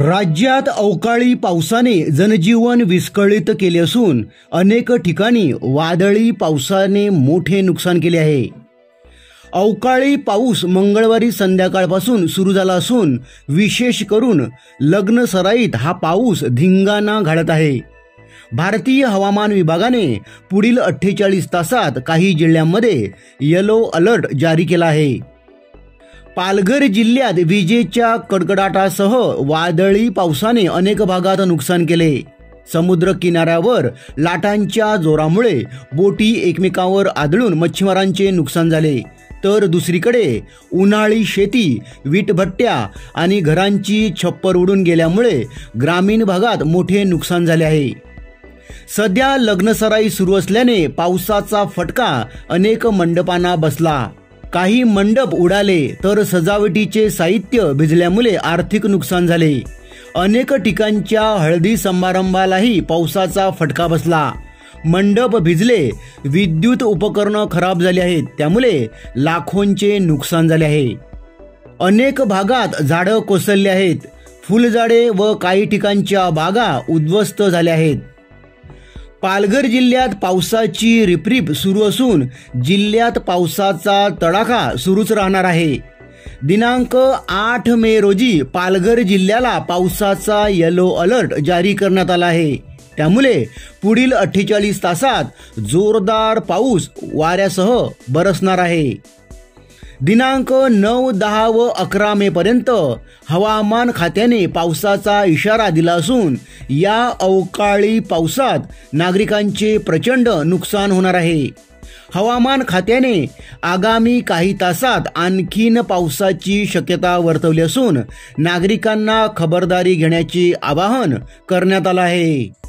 राज्यात अवकाळी पावसाने जनजीवन विस्कळीत केले असून अनेक ठिकाणी वादळी पावसाने मोठे नुकसान केले आहे। अवकाळी पाऊस मंगळवारी संध्याकाळपासून सुरू झाला असून विशेष करून लग्न सराईत हा पाऊस धिंगाणा घालत आहे। भारतीय हवामान विभागाने पुढील 48 तासात काही जिल्ह्यांमध्ये येलो अलर्ट जारी केला आहे। पालघर जिल्ह्यात विजेच्या कडकडाटासह वादळी पावसाने अनेक भागात नुकसान केले। समुद्र किनाऱ्यावर लाटांच्या जोरामुळे बोटी एकमेकांवर आदळून मच्छीमारांचे नुकसान झाले, तर दुसरीकडे उन्हाळी शेती, वीटभट्ट्या आणि घरांची छप्पर उडून गेल्यामुळे ग्रामीण भागात मोठे नुकसान झाले आहे। सध्या लग्नसराई सुरू असल्याने पावसाचा फटका अनेक मंडपांना बसला। काही मंडप उडाले तर सजावटीचे साहित्य भिजल्यामुळे आर्थिक नुकसान झाले। अनेक ठिकाणच्या हळदी समारंभालाही पावसाचा फटका बसला। मंडप भिजले, विद्युत उपकरणं खराब झाली आहेत, त्यामुळे लाखोंचे नुकसान झाले आहे। अनेक भागात झाडं कोसळली आहेत, फुलझाडे व काही ठिकाणच्या बागा उद्ध्वस्त झाल्या आहेत। पालघर जिल्ह्यात पावसाची रिपरिप सुरू असून जिल्ह्यात पावसाचा तडाखा सुरूच राहणार आहे। दिनांक 8 मे रोजी पालघर जिल्ह्याला पावसाचा येलो अलर्ट जारी करण्यात आला आहे। त्यामुळे पुढील 48 तासात जोरदार पाऊस वाऱ्यासह बरसणार आहे। दिनांक 9, 10 व 11 मे पर्यंत हवामान खात्याने पावसाचा इशारा दिला असून या अवकाळी पावसात नागरिकांचे प्रचंड नुकसान होणार आहे। हवामान खात्याने आगामी काही तासात आणखीन पावसाची शक्यता वर्तवली असून नागरिकांना खबरदारी घेण्याचे आवाहन करण्यात आले आहे।